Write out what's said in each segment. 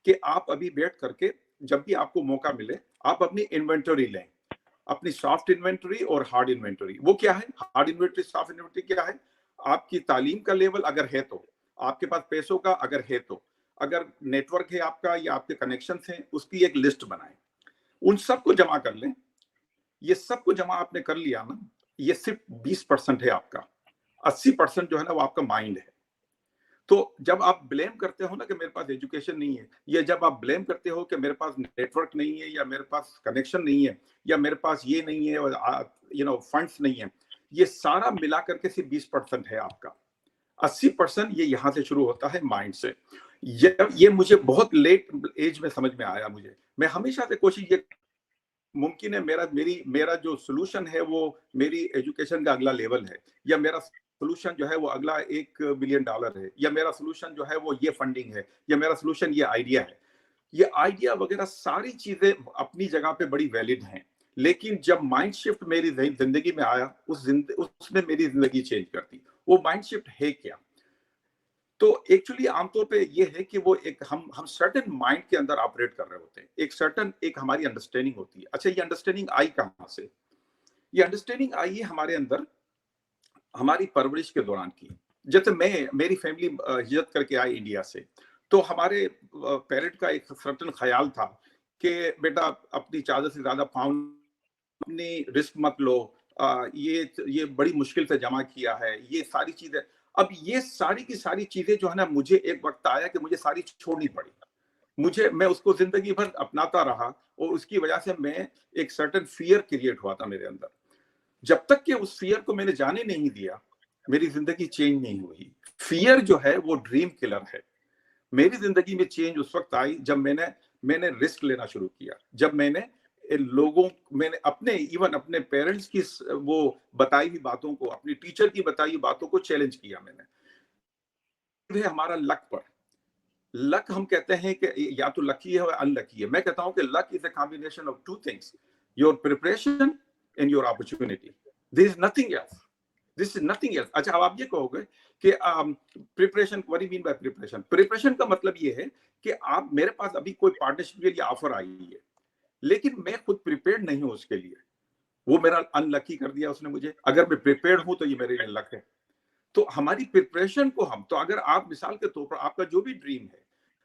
कि आप अभी बैठ करके जब भी आपको मौका मिले आप अपनी इन्वेंटरी लें, अपनी सॉफ्ट इन्वेंटरी और हार्ड इन्वेंटरी। वो क्या है? हार्ड इन्वेंटरी, सॉफ्ट इन्वेंटरी क्या है? आपकी तालीम का लेवल अगर है तो, आपके पास पैसों का अगर है तो, अगर नेटवर्क है आपका या आपके कनेक्शन हैं, उसकी एक लिस्ट बनाएं, उन सबको जमा कर लें। ये सबको जमा आपने कर लिया ना, ये सिर्फ 20% है आपका। 80% जो है ना वो आपका माइंड है। तो जब आप ब्लेम करते हो ना कि मेरे पास एजुकेशन नहीं है, या जब आप ब्लेम करते हो कि मेरे पास नेटवर्क नहीं है, या मेरे पास कनेक्शन नहीं है, या मेरे पास ये नहीं है, और फंड्स नहीं है, ये सारा मिला करके सिर्फ 20% है आपका। 80% ये यहाँ से शुरू होता है, माइंड से। ये मुझे बहुत लेट एज में समझ में आया। मैं हमेशा से कोशिश ये, मुमकिन है मेरा जो सोल्यूशन है वो मेरी एजुकेशन का अगला लेवल है, या मेरा सोल्यूशन जो है वो अगला $1 बिलियन है, या मेरा सोल्यूशन जो है वो ये फंडिंग है, या मेरा सोल्यूशन ये आइडिया है। ये आइडिया वगैरह सारी चीजें अपनी जगह पे बड़ी वैलिड हैं, लेकिन जब माइंड शिफ्ट मेरी जिंदगी में आया, उसने मेरी जिंदगी चेंज कर दी। वो माइंड शिफ्ट है क्या? तो एक्चुअली आमतौर पे ये है कि वो एक हम सर्टेन माइंड के अंदर ऑपरेट कर रहे होते हैं, एक हमारी अंडरस्टैंडिंग होती है। अच्छा, ये अंडरस्टैंडिंग आई कहाँ से? ये अंडरस्टैंडिंग आई है हमारे अंदर हमारी परवरिश के दौरान की। जैसे मेरी फैमिली हिजरत करके आई इंडिया से, तो हमारे पेरेंट का एक सर्टेन ख्याल था कि बेटा अपनी चादर से ज्यादा पाँव, अपनी रिस्क मत लो, ये बड़ी मुश्किल से जमा किया है, ये सारी चीजें। अब ये सारी की सारी चीजें जो है ना, मुझे एक वक्त आया कि मुझे सारी छोड़नी पड़ी। मैं उसको जिंदगी भर अपनाता रहा, और उसकी वजह से मैं एक सर्टेन फियर क्रिएट हुआ था मेरे अंदर। जब तक कि उस फियर को मैंने जाने नहीं दिया, मेरी जिंदगी चेंज नहीं हुई। फियर जो है वो ड्रीम किलर है। मेरी जिंदगी में चेंज उस वक्त आई जब मैंने रिस्क लेना शुरू किया, जब मैंने अपने पेरेंट्स की वो बताई हुई बातों को, अपनी टीचर की बताई हुई बातों को चैलेंज किया मैंने। हमारा लक पर, लक हम कहते हैं कि या तो लकी है और अनलकी है। मैं कहता हूं कि luck is a combination of two things, your preparation and your opportunity. This is nothing else, this is nothing else. अच्छा, अब आप ये कहोगे कि preparation, what do you mean by preparation? Preparation का मतलब ये है कि आप, मेरे पास अभी कोई पार्टनरशिप के लिए ऑफर आई है, लेकिन मैं खुद प्रिपेयर्ड नहीं हूं उसके लिए। वो मेरा अनलकी कर दिया उसने मुझे। अगर मैं प्रिपेयर्ड हूं तो ये मेरे लिए लक है। तो हमारी प्रिपरेशन को तो अगर आप मिसाल के तौर पर, आपका जो भी ड्रीम है,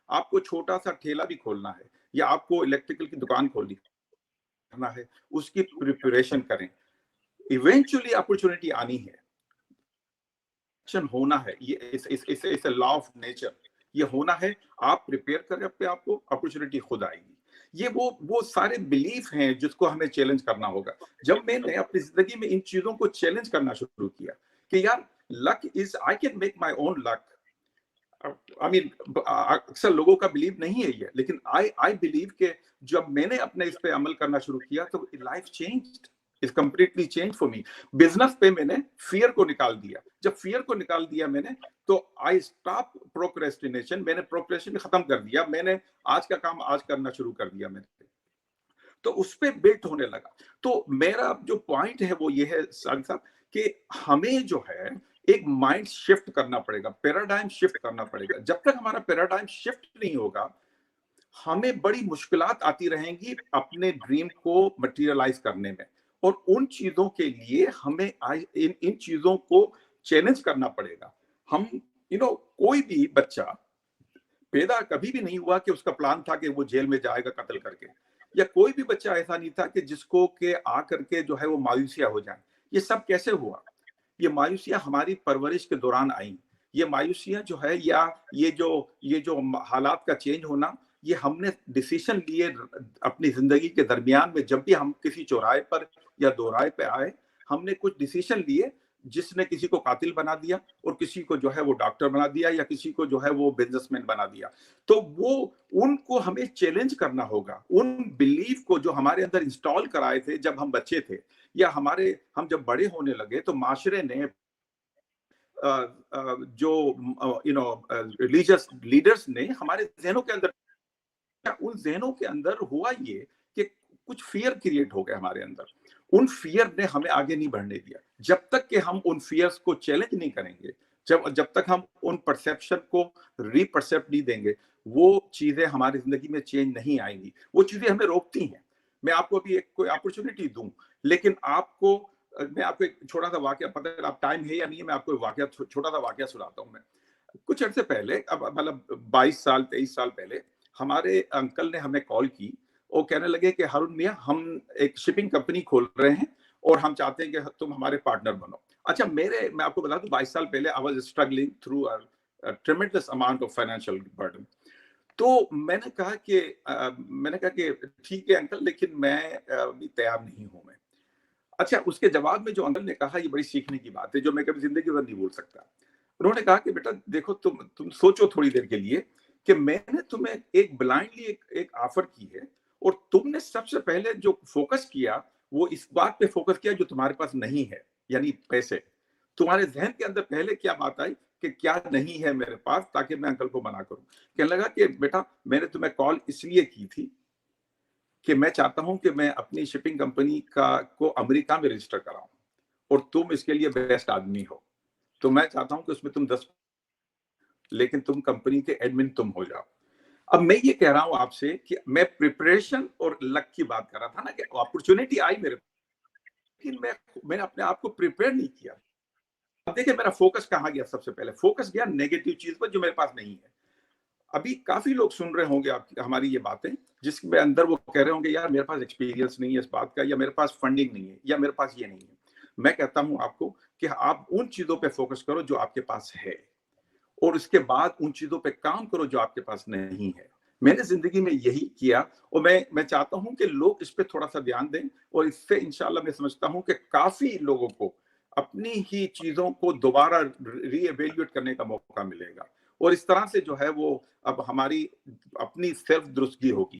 आपको छोटा सा ठेला भी खोलना है, या आपको इलेक्ट्रिकल की दुकान खोलनी करना है, उसकी प्रिपरेशन करें। इवेंचुअली अपॉर्चुनिटी आनी है, होना है। ये इस लॉ ऑफ नेचर, ये होना है। आप प्रिपेयर करें अपने आप को, अपॉर्चुनिटी खुद आएगी। ये वो सारे बिलीफ हैं जिसको हमें चैलेंज करना होगा। जब मैंने अपनी जिंदगी में इन चीजों को चैलेंज करना शुरू किया कि यार, luck is, I can make my own luck. I mean, अक्सर लोगों का बिलीव नहीं है ये, लेकिन आई बिलीव के जब मैंने अपने इस पे अमल करना शुरू किया तो life changed, is completely change for me. Business पे मैंने फियर को निकाल दिया। जब फियर को निकाल दिया मैंने, तो आई स्टॉप प्रोक्रेस्टिनेशन। मैंने प्रोक्रेस्टिनेशन खत्म कर दिया। मैंने आज का काम आज करना शुरू कर दिया मैंने, तो उस पे बिल्ट होने लगा। तो मेरा जो पॉइंट है वो ये है साहब, कि हमें जो है एक माइंड शिफ्ट करना पड़ेगा, पैराडाइम शिफ्ट करना पड़ेगा। जब तक हमारा पैराडाइम शिफ्ट नहीं होगा, हमें बड़ी मुश्किलात आती रहेंगी अपने ड्रीम को मटेरियलाइज करने में। और उन चीजों के लिए हमें इन चीजों को चैलेंज करना पड़ेगा। हम कोई भी बच्चा पैदा कभी भी नहीं हुआ कि उसका प्लान था कि वो जेल में जाएगा कत्ल करके, या कोई भी बच्चा ऐसा नहीं था कि जिसको के आ करके जो है वो मायूसिया हो जाए। ये सब कैसे हुआ? ये मायूसियां हमारी परवरिश के दौरान आई। ये मायूसियां जो है, या ये जो हालात का चेंज होना, ये हमने डिसीजन लिए अपनी जिंदगी के दरमियान में। जब भी हम किसी चौराहे पर या दोराहे पे आए, हमने कुछ डिसीजन लिए जिसने किसी को कातिल बना दिया, और किसी को जो है वो डॉक्टर बना दिया, या किसी को जो है वो बिजनेसमैन बना दिया। तो वो उनको हमें चैलेंज करना होगा। उन बिलीफ को जो हमारे अंदर इंस्टॉल कराए थे जब हम बच्चे थे, या हम जब बड़े होने लगे, तो माशरे ने जो रिलीजियस लीडर्स ने हमारे जहनों के अंदर, उन जहनों के अंदर हुआ ये कि कुछ फियर क्रिएट हो गया हमारे अंदर। उन फियर ने हमें आगे नहीं बढ़ने दिया। जब तक कि हम उन फियर्स को चैलेंज नहीं करेंगे, जब जब तक हम उन परसेप्शन को रीपरसेप्ट नहीं देंगे, वो चीजें हमारी जिंदगी में चेंज नहीं आएंगी। वो चीजें हमें रोकती हैं। मैं आपको अभी एक कोई अपॉर्चुनिटी दूं, लेकिन आपको मैं आपको एक छोटा सा वाकया, पता है आप टाइम है या नहीं है, मैं आपको एक वाकया, छोटा सा वाकया सुनाता हूँ मैं। कुछ अर्से पहले, अब मतलब 22 साल 23 साल पहले, हमारे अंकल ने हमें कॉल की और कहने लगे कि हारून मियां, हम एक शिपिंग कंपनी खोल रहे हैं और हम चाहते हैं कि तुम हमारे पार्टनर बनो। अच्छा, मैं आपको बता दूं, 22 साल पहले I was struggling through a ट्रेमेंडस amount of financial burden. तो मैंने कहा कि ठीक है अंकल, लेकिन मैं अभी तैयार नहीं हूं मैं। अच्छा, उसके जवाब में जो अंकल ने कहा, ये बड़ी सीखने की बात है, जो मैं कभी जिंदगी भर नहीं भूल सकता। उन्होंने कहा कि बेटा देखो, तुम सोचो थोड़ी देर के लिए कि मैंने तुम्हें एक ब्लाइंडली एक ऑफर की है, और तुमने सबसे पहले जो फोकस किया, वो इस बात पे फोकस किया जो तुम्हारे पास नहीं है, यानी पैसे। तुम्हारे जहन के अंदर पहले क्या बात आई कि क्या नहीं है मेरे पास, ताकि मैं अंकल को मना करूं। कहने लगा कि बेटा, मैंने तुम्हें कॉल इसलिए की थी कि मैं चाहता हूं कि मैं अपनी शिपिंग कंपनी का को अमेरिका में रजिस्टर कराऊं, और तुम इसके लिए बेस्ट आदमी हो। तो मैं चाहता हूं कि उसमें तुम 10, लेकिन तुम कंपनी के एडमिन तुम हो जाओ। अब मैं ये कह रहा हूं आपसे कि मैं प्रिपरेशन और लक की बात कर रहा था ना, कि अपॉर्चुनिटी आई मेरे, लेकिन मैंने अपने आप को प्रिपेयर नहीं किया। अब देखिए मेरा फोकस कहाँ गया, सबसे पहले फोकस गया नेगेटिव चीज पर जो मेरे पास नहीं है। अभी काफी लोग सुन रहे होंगे आप हमारी ये बातें, जिसके अंदर वो कह रहे होंगे यार मेरे पास एक्सपीरियंस नहीं है इस बात का, या मेरे पास फंडिंग नहीं है, या मेरे पास ये नहीं है। मैं कहता हूं आपको कि आप उन चीजों पे फोकस करो जो आपके पास है, और उसके बाद उन चीजों पे काम करो जो आपके पास नहीं है। मैंने जिंदगी में यही किया, और मैं चाहता हूं कि लोग इस पे थोड़ा सा ध्यान दें, और इससे इंशाल्लाह मैं समझता हूं कि काफी लोगों को अपनी ही चीजों को दोबारा रीएवेल्युएट करने का मौका मिलेगा, और इस तरह से जो है वो अब हमारी अपनी सेल्फ दुरुस्तगी होगी।